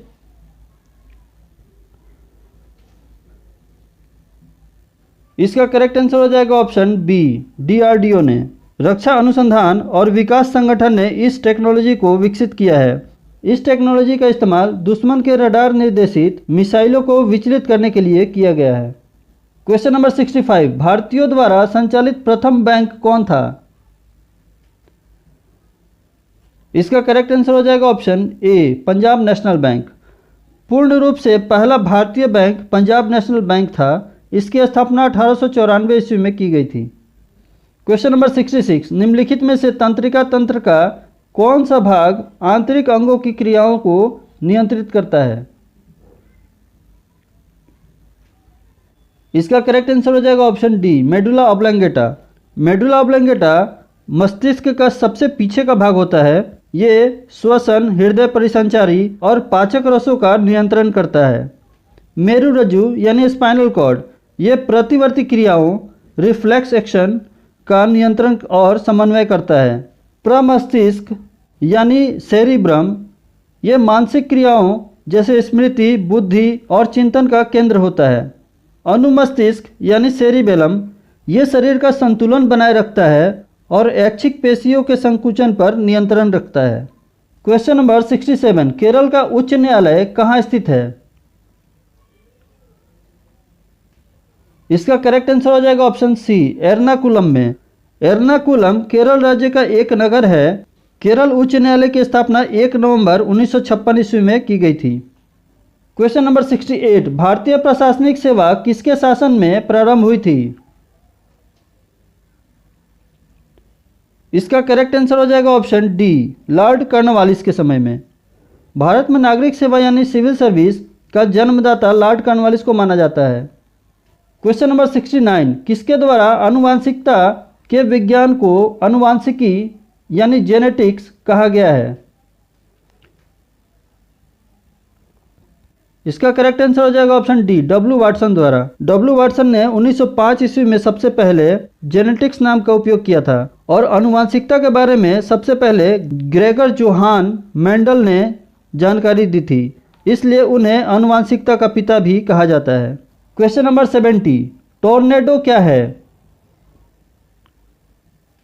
इसका करेक्ट आंसर हो जाएगा ऑप्शन बी, डीआरडीओ ने। रक्षा अनुसंधान और विकास संगठन ने इस टेक्नोलॉजी को विकसित किया है। इस टेक्नोलॉजी का इस्तेमाल दुश्मन के रडार निर्देशित मिसाइलों को विचलित करने के लिए किया गया है। क्वेश्चन नंबर 65, भारतीयों द्वारा संचालित प्रथम बैंक कौन था? इसका करेक्ट आंसर हो जाएगा ऑप्शन ए, पंजाब नेशनल बैंक। पूर्ण रूप से पहला भारतीय बैंक पंजाब नेशनल बैंक था। इसकी स्थापना 1894 ईस्वी में की गई थी। क्वेश्चन नंबर 66, निम्नलिखित में से तंत्रिका तंत्र का कौन सा भाग आंतरिक अंगों की क्रियाओं को नियंत्रित करता है? इसका करेक्ट आंसर हो जाएगा option D, medulla oblongata. Medulla oblongata मस्तिष्क का सबसे पीछे का भाग होता है। ये श्वसन, हृदय परिसंचारी और पाचक रसों का नियंत्रण करता है। मेरुरज्जु यानी स्पाइनल कॉर्ड, ये प्रतिवर्ती क्रियाओं, रिफ्लेक्स एक्शन का नियंत्रण और समन्वय करता है। प्रमस्तिष्क यानी सेरिब्रम, ये मानसिक क्रियाओं जैसे स्मृति, बुद्धि और चिंतन का केंद्र होता है। अनुमस्तिष्क यानी सेरिबेलम, ये शरीर का संतुलन बनाए रखता है और ऐच्छिक पेशियों के संकुचन पर नियंत्रण रखता है। क्वेश्चन नंबर 67, केरल का उच्च न्यायालय कहाँ स्थित है? इसका करेक्ट आंसर हो जाएगा ऑप्शन सी, एर्नाकुलम में। एर्नाकुलम केरल राज्य का एक नगर है। केरल उच्च न्यायालय की स्थापना 1 नवंबर 1956 ईस्वी में की गई थी। क्वेश्चन नंबर 68, भारतीय प्रशासनिक सेवा किसके शासन में प्रारंभ हुई थी? इसका करेक्ट आंसर हो जाएगा ऑप्शन डी, लॉर्ड कॉर्नवालिस के समय में। भारत में नागरिक सेवा यानी सिविल सर्विस का जन्मदाता लॉर्ड कॉर्नवालिस को माना जाता है। क्वेश्चन नंबर 69, किसके द्वारा आनुवांशिकता के विज्ञान को आनुवांशिकी यानी जेनेटिक्स कहा गया है? इसका करेक्ट आंसर हो जाएगा ऑप्शन डी, डब्ल्यू वाटसन द्वारा। डब्ल्यू वाटसन ने 1905 ईस्वी में सबसे पहले जेनेटिक्स नाम का उपयोग किया था और आनुवांशिकता के बारे में सबसे पहले ग्रेगर जोहान मेंडल ने जानकारी दी थी, इसलिए उन्हें आनुवांशिकता का पिता भी कहा जाता है। क्वेश्चन नंबर 70, टोर्नेडो क्या है?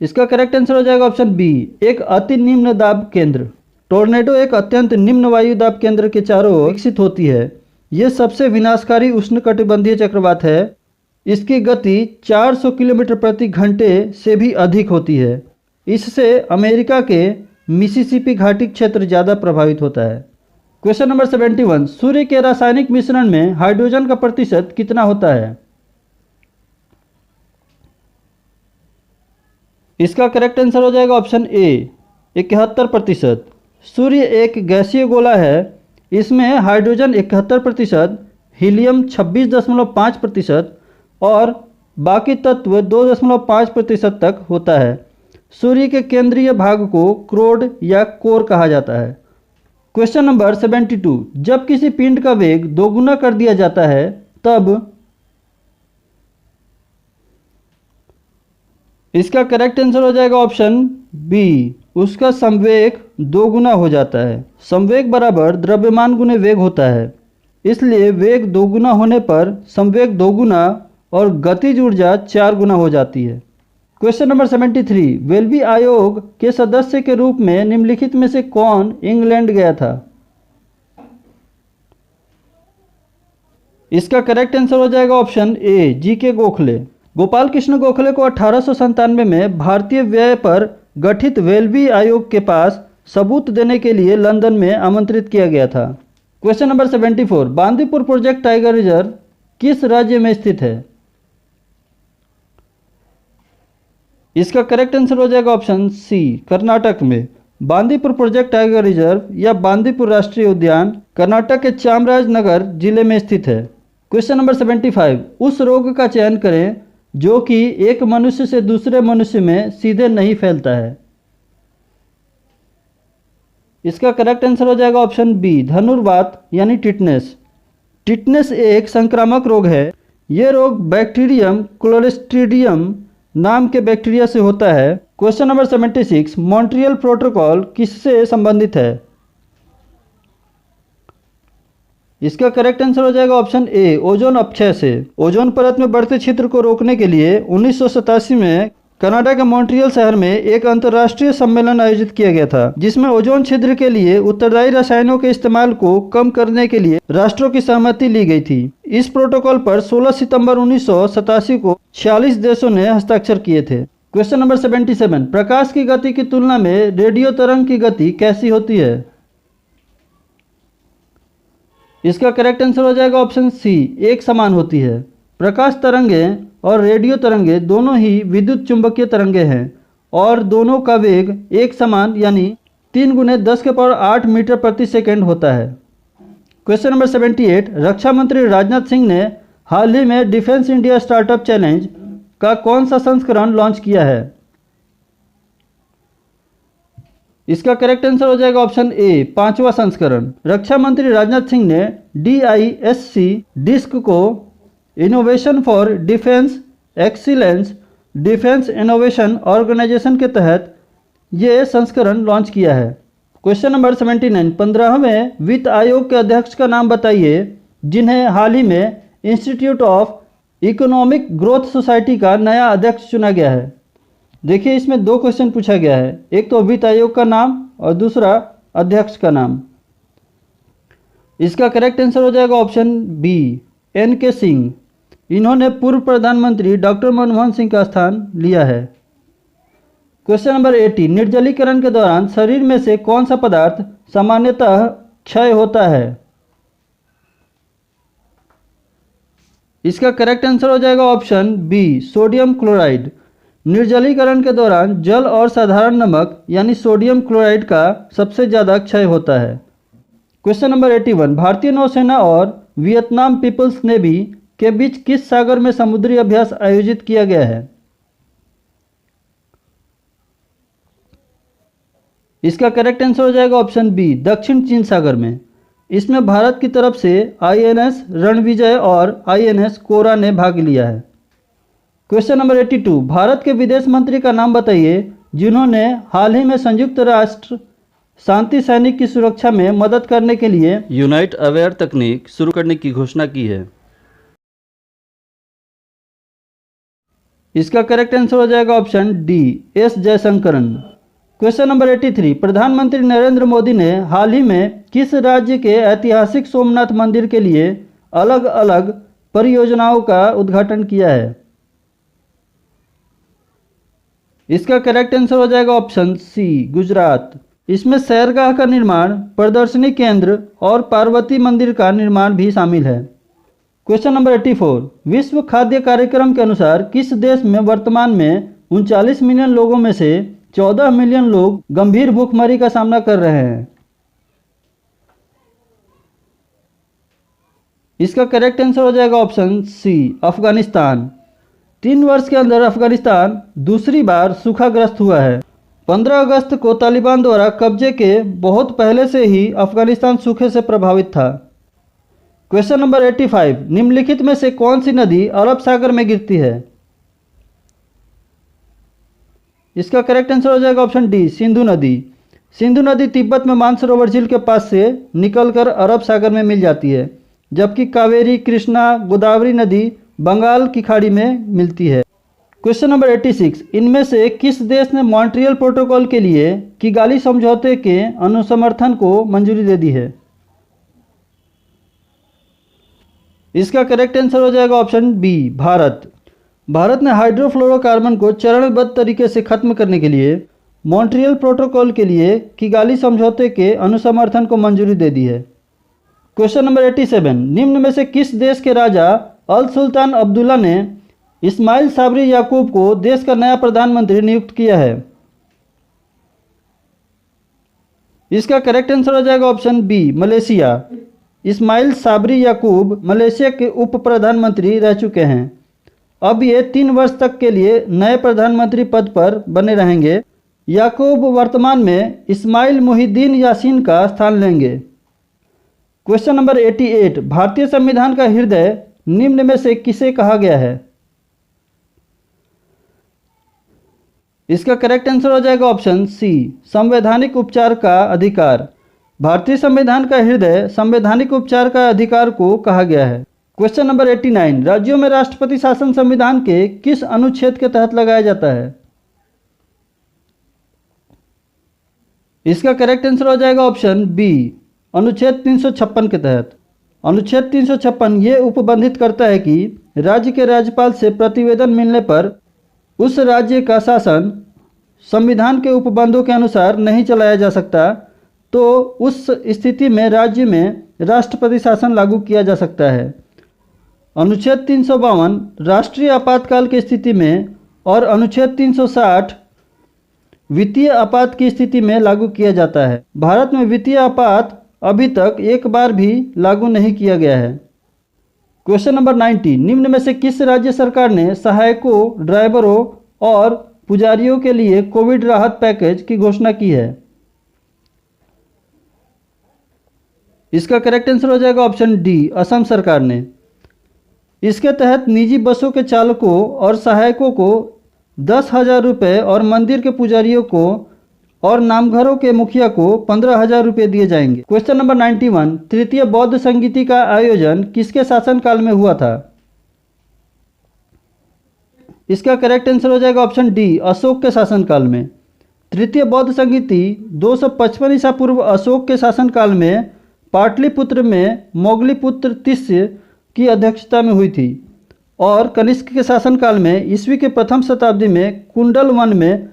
इसका करेक्ट आंसर हो जाएगा ऑप्शन बी, एक अति निम्न दाब केंद्र। टोर्नेडो एक अत्यंत निम्न वायु दाब केंद्र के चारों ओर विकसित होती है। यह सबसे विनाशकारी उष्णकटिबंधीय चक्रवात है। इसकी गति 400 किलोमीटर प्रति घंटे से भी अधिक होती है। इससे अमेरिका के मिसिसिपी घाटी क्षेत्र ज़्यादा प्रभावित होता है। क्वेश्चन नंबर 71, सूर्य के रासायनिक मिश्रण में हाइड्रोजन का प्रतिशत कितना होता है? इसका करेक्ट आंसर हो जाएगा ऑप्शन ए, 71%। सूर्य एक गैसीय गोला है। इसमें हाइड्रोजन 71%, हीलियम 26.5% और बाकी तत्व 2.5% तक होता है। सूर्य के केंद्रीय भाग को क्रोड या कोर कहा जाता है। क्वेश्चन नंबर 72, जब किसी पिंड का वेग दोगुना कर दिया जाता है तब? इसका करेक्ट आंसर हो जाएगा ऑप्शन बी, उसका संवेग दोगुना हो जाता है। संवेग बराबर द्रव्यमान गुने वेग होता है, इसलिए वेग दोगुना होने पर संवेग दोगुना और गतिज ऊर्जा 4 गुना हो जाती है। क्वेश्चन नंबर 73, वेल्बी आयोग के सदस्य के रूप में निम्नलिखित में से कौन इंग्लैंड गया था? इसका करेक्ट आंसर हो जाएगा ऑप्शन ए, जी के गोखले। गोपाल कृष्ण गोखले को 1897 में भारतीय व्यय पर गठित वेल्बी आयोग के पास सबूत देने के लिए लंदन में आमंत्रित किया गया था। Question number 74, Bandipur project tiger reserve किस राज्य में स्थित है? इसका करेक्ट आंसर हो जाएगा ऑप्शन सी, कर्नाटक में। बांदीपुर प्रोजेक्ट टाइगर रिजर्व या बांदीपुर राष्ट्रीय उद्यान कर्नाटक के चामराजनगर जिले में स्थित है। क्वेश्चन नंबर 75, उस रोग का चयन करें जो कि एक मनुष्य से दूसरे मनुष्य में सीधे नहीं फैलता है। इसका करेक्ट आंसर हो जाएगा ऑप्शन बी, धनुर्वात यानी टिटनेस। टिटनेस एक संक्रामक रोग है। यह रोग बैक्टीरियम क्लोस्ट्रीडियम नाम के बैक्टीरिया से होता है। क्वेश्चन नंबर 76, मॉन्ट्रियल प्रोटोकॉल किससे संबंधित है? इसका करेक्ट आंसर हो जाएगा ऑप्शन ए, ओजोन अपक्षय से। ओजोन परत में बढ़ते छिद्र को रोकने के लिए 1987 में कनाडा के मॉन्ट्रियल शहर में एक अंतर्राष्ट्रीय सम्मेलन आयोजित किया गया था, जिसमें ओजोन छिद्र के लिए उत्तरदायी रसायनों के इस्तेमाल को कम करने के लिए राष्ट्रों की सहमति ली गई थी। इस प्रोटोकॉल पर 16 सितंबर 1987 को 46 देशों ने हस्ताक्षर किए थे। क्वेश्चन नंबर 77, प्रकाश की गति की तुलना में रेडियो तरंग की गति कैसी होती है? इसका करेक्ट आंसर हो जाएगा ऑप्शन सी, एक समान होती है। प्रकाश तरंगें और रेडियो तरंगें दोनों ही विद्युत चुंबकीय तरंगें हैं और दोनों का वेग एक समान यानी 3 × 10⁸ मीटर प्रति सेकंड होता है। क्वेश्चन नंबर 78, रक्षा मंत्री राजनाथ सिंह ने हाल ही में डिफेंस इंडिया स्टार्टअप चैलेंज का कौन सा संस्करण लॉन्च किया है? इसका करेक्ट आंसर हो जाएगा ऑप्शन ए, 5वां संस्करण। रक्षा मंत्री राजनाथ सिंह ने DISC डिस्क को innovation for defence excellence defence innovation organisation के तहत ये संस्करण लॉन्च किया है। क्वेश्चन नंबर 79, 15वें वित्त आयोग के अध्यक्ष का नाम बताइए जिन्हें हाल ही में institute of economic growth society का नया अध्यक्ष चुना गया है। देखिए, इसमें 2 क्वेश्चन पूछा गया है, एक तो वित्त आयोग का नाम और दूसरा अध्यक्ष का नाम। इसका करेक्ट आंसर हो जाएगा ऑप्शन बी, NK सिंह। इन्होंने पूर्व प्रधानमंत्री डॉक्टर मनमोहन सिंह का स्थान लिया है। क्वेश्चन नंबर 80, निर्जलीकरण के दौरान शरीर में से कौन सा पदार्थ सामान्यतः क्षय होता है? इसका करेक्ट आंसर हो जाएगा ऑप्शन बी, सोडियम क्लोराइड। निर्जलीकरण के दौरान जल और साधारण नमक यानी सोडियम क्लोराइड का सबसे ज़्यादा क्षय होता है। क्वेश्चन नंबर 81, भारतीय नौसेना और वियतनाम पीपल्स नेवी के बीच किस सागर में समुद्री अभ्यास आयोजित किया गया है? इसका करेक्ट आंसर हो जाएगा ऑप्शन बी, दक्षिण चीन सागर में। इसमें भारत की तरफ से INS रणविजय और INS कोरा ने भाग लिया है। क्वेश्चन नंबर 82, भारत के विदेश मंत्री का नाम बताइए जिन्होंने हाल ही में संयुक्त राष्ट्र शांति सैनिक की सुरक्षा में मदद करने के लिए यूनाइट अवेयर तकनीक शुरू करने की घोषणा की है। इसका करेक्ट आंसर हो जाएगा option D, S Jaishankar. Question number 83, प्रधानमंत्री नरेंद्र मोदी ने हाल ही में किस राज्य के ऐतिहासिक सोमनाथ मंदिर के लिए अलग अलग परियोजनाओं का उद्घाटन किया है? इसका करेक्ट आंसर हो जाएगा ऑप्शन सी, गुजरात। इसमें सैरगाह का निर्माण, प्रदर्शनी केंद्र और पार्वती मंदिर का निर्माण भी शामिल है। क्वेश्चन नंबर 84, विश्व खाद्य कार्यक्रम के अनुसार किस देश में वर्तमान में 39 मिलियन लोगों में से 14 मिलियन लोग गंभीर भूखमरी का सामना कर रहे हैं? इसका करेक्ट आंसर हो जाएगा ऑप्शन सी, अफगानिस्तान। 3 वर्ष के अंदर अफगानिस्तान दूसरी बार सूखाग्रस्त हुआ है। 15 अगस्त को तालिबान द्वारा कब्जे के बहुत पहले से ही अफगानिस्तान सूखे से प्रभावित था। क्वेश्चन नंबर 85, निम्नलिखित में से कौन सी नदी अरब सागर में गिरती है? इसका करेक्ट आंसर हो जाएगा ऑप्शन डी, सिंधु नदी। सिंधु नदी तिब्बत में मानसरोवर झील के पास से निकलकर अरब सागर में मिल जाती है, जबकि कावेरी, कृष्णा, गोदावरी नदी बंगाल की खाड़ी में मिलती है। क्वेश्चन नंबर 86, इनमें से किस देश ने मॉन्ट्रियल प्रोटोकॉल के लिए किगाली समझौते के अनुसमर्थन को मंजूरी दे दी है? इसका करेक्ट आंसर हो जाएगा ऑप्शन बी, भारत। भारत ने हाइड्रोफ्लोरोकार्बन को चरणबद्ध तरीके से खत्म करने के लिए मॉन्ट्रियल प्रोटोकॉल के लिए किगाली समझौते के अनुसमर्थन को मंजूरी दे दी है। क्वेश्चन नंबर 87, निम्न में से किस देश के राजा अल सुल्तान अब्दुल्ला ने इस्माइल साबरी याकूब को देश का नया प्रधानमंत्री नियुक्त किया है? इसका करेक्ट आंसर हो जाएगा option B, Malaysia. Ismail Sabri Yaakob Malaysia के उप प्रधानमंत्री रह चुके हैं। अब ये 3 वर्ष तक के लिए नए प्रधानमंत्री पद पर बने रहेंगे। याकूब वर्तमान में इस्माइल मुहिद्दीन यासीन का स्थान लेंगे। क्वेश्चन नंबर 88, भारतीय संविधान का हृदय निम्न में से किसे कहा गया है? इसका करेक्ट आंसर हो जाएगा ऑप्शन सी, संवैधानिक उपचार का अधिकार। भारतीय संविधान का हृदय संवैधानिक उपचार का अधिकार को कहा गया है। क्वेश्चन नंबर 89, राज्यों में राष्ट्रपति शासन संविधान के किस अनुच्छेद के तहत लगाया जाता है? इसका करेक्ट आंसर हो जाएगा ऑप्शन बी, अनुच्छेद 356 के तहत। अनुच्छेद 356 ये उपबंधित करता है कि राज्य के राज्यपाल से प्रतिवेदन मिलने पर उस राज्य का शासन संविधान के उपबंधों के अनुसार नहीं चलाया जा सकता, तो उस स्थिति में राज्य में राष्ट्रपति शासन लागू किया जा सकता है। अनुच्छेद 352 राष्ट्रीय आपातकाल की स्थिति में और अनुच्छेद 360 वित्तीय आपात की स्थिति में लागू किया जाता है। भारत में वित्तीय आपात अभी तक एक बार भी लागू नहीं किया गया है। क्वेश्चन नंबर 90, निम्न में से किस राज्य सरकार ने सहायकों, ड्राइवरों और पुजारियों के लिए कोविड राहत पैकेज की घोषणा की है? इसका करेक्ट आंसर हो जाएगा ऑप्शन डी, असम सरकार ने। इसके तहत निजी बसों के चालकों और सहायकों को 10,000 रुपये और मंदिर के पुजारियों को और नामघरों के मुखिया को 15,000 रुपये दिए जाएंगे। क्वेश्चन नंबर 91, तृतीय बौद्ध संगीति का आयोजन किसके शासनकाल में हुआ था? इसका करेक्ट आंसर हो जाएगा ऑप्शन डी, अशोक के शासनकाल में। तृतीय बौद्ध संगीति 255 ईसा पूर्व अशोक के शासनकाल में पाटलिपुत्र में मोगलीपुत्र तिस्य की अध्यक्षता में हुई थी और कनिष्क के शासनकाल में ईस्वी के प्रथम शताब्दी में कुंडल वन में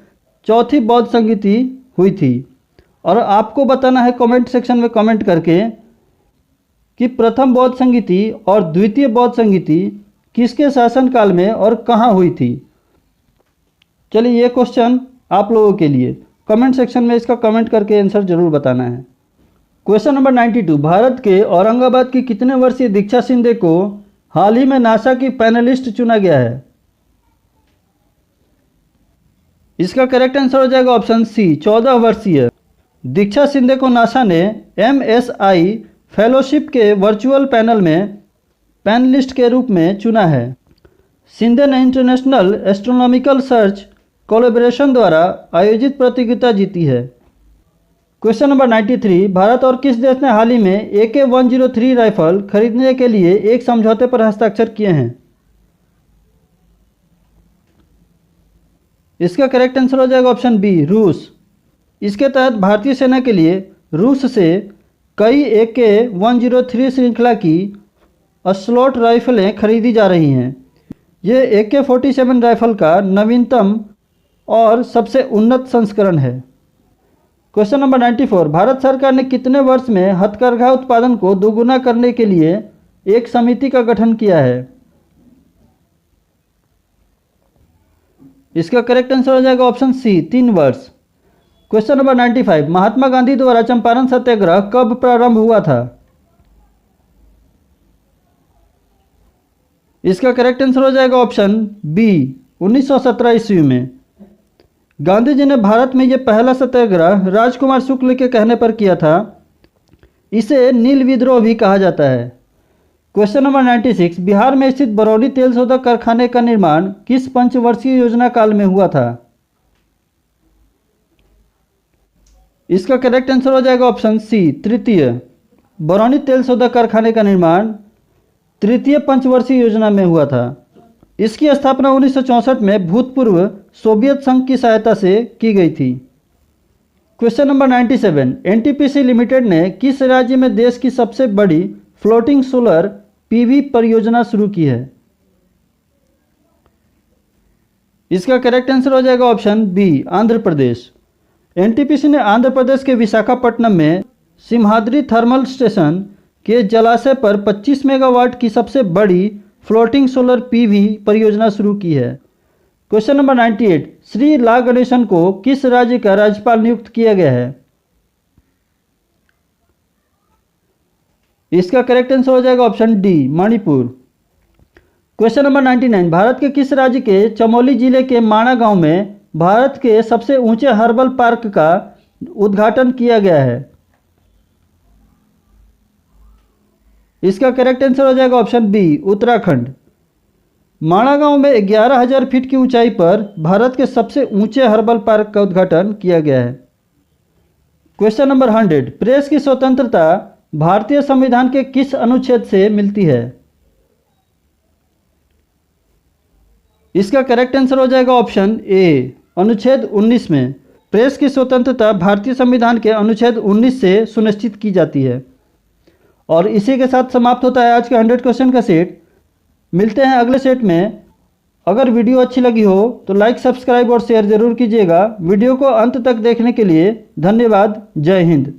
चौथी बौद्ध संगीति हुई थी। और आपको बताना है कमेंट सेक्शन में कमेंट करके कि प्रथम बौद्ध संगीति और द्वितीय बौद्ध संगीति किसके शासनकाल में और कहाँ हुई थी। चलिए ये क्वेश्चन आप लोगों के लिए कमेंट सेक्शन में इसका कमेंट करके आंसर जरूर बताना है। क्वेश्चन नंबर 92, भारत के औरंगाबाद की कितने वर्षीय दीक्षा शिंदे को हाल ही में नासा की पैनलिस्ट चुना गया है? इसका करेक्ट आंसर हो जाएगा ऑप्शन सी, 14 वर्षीय। दीक्षा शिंदे को नासा ने MSI फेलोशिप के वर्चुअल पैनल में पैनलिस्ट के रूप में चुना है। शिंदे ने इंटरनेशनल एस्ट्रोनॉमिकल सर्च कोलैबोरेशन द्वारा आयोजित प्रतियोगिता जीती है। क्वेश्चन नंबर 93, भारत और किस देश ने हाल ही में AK-103 राइफल खरीदने के लिए एक समझौते पर हस्ताक्षर किए हैं? इसका करेक्ट आंसर हो जाएगा ऑप्शन बी, रूस। इसके तहत भारतीय सेना के लिए रूस से कई AK-103 श्रृंखला की असलॉट राइफलें खरीदी जा रही हैं। ये AK-47 राइफल का नवीनतम और सबसे उन्नत संस्करण है। क्वेश्चन नंबर 94, भारत सरकार ने कितने वर्ष में हथकरघा उत्पादन को दोगुना करने के लिए एक समिति का गठन किया है? इसका करेक्ट आंसर हो जाएगा ऑप्शन सी, 3 वर्ष। क्वेश्चन नंबर 95, महात्मा गांधी द्वारा चंपारण सत्याग्रह कब प्रारंभ हुआ था? इसका करेक्ट आंसर हो जाएगा ऑप्शन बी, 1917 ईस्वी में। गांधी जी ने भारत में यह पहला सत्याग्रह राजकुमार शुक्ल के कहने पर किया था। इसे नील विद्रोह भी कहा जाता है। क्वेश्चन नंबर 96, बिहार में स्थित बरौनी तेल शोधक कारखाने का निर्माण किस पंचवर्षीय योजना काल में हुआ था? इसका करेक्ट आंसर हो जाएगा ऑप्शन सी, तृतीय। बरौनी तेल शोधक कारखाने का निर्माण तृतीय पंचवर्षीय योजना में हुआ था। इसकी स्थापना 1964 में भूतपूर्व सोवियत संघ की सहायता से की गई थी। क्वेश्चन नंबर 97, NTPC लिमिटेड ने किस राज्य में देश की सबसे बड़ी फ्लोटिंग सोलर PV परियोजना शुरू की है? इसका करेक्ट आंसर हो जाएगा option B, Andhra Pradesh. NTPC ने आंध्र प्रदेश के विशाखापट्टनम में सिम्हाद्री थर्मल स्टेशन के जलाशय पर 25 मेगावाट की सबसे बड़ी फ्लोटिंग सोलर पीवी परियोजना शुरू की है। क्वेश्चन नंबर 98, श्री ला गणेशन को किस राज्य का राज्यपाल नियुक्त किया गया है? इसका करेक्ट आंसर हो जाएगा option D, Manipur. Question number 99, Bharat के किस राज्य के चमोली जिले के माणा गांव में भारत के सबसे ऊंचे हर्बल पार्क का उद्घाटन किया गया है? इसका करेक्ट आंसर हो जाएगा ऑप्शन बी, उत्तराखंड। माणा गांव में 11,000 फीट की ऊंचाई पर भारत के सबसे ऊंचे हर्बल पार्क का उद्घाटन किया गया है। क्वेश्चन नंबर 100, प्रेस की स्वतंत्रता भारतीय संविधान के किस अनुच्छेद से मिलती है? इसका करेक्ट आंसर हो जाएगा ऑप्शन ए, अनुच्छेद 19 में। प्रेस की स्वतंत्रता भारतीय संविधान के अनुच्छेद 19 से सुनिश्चित की जाती है। और इसी के साथ समाप्त होता है आज के 100 क्वेश्चन का सेट। मिलते हैं अगले सेट में। अगर वीडियो अच्छी लगी हो तो लाइक, सब्सक्राइब और शेयर जरूर कीजिएगा। वीडियो को अंत तक देखने के लिए धन्यवाद। जय हिंद।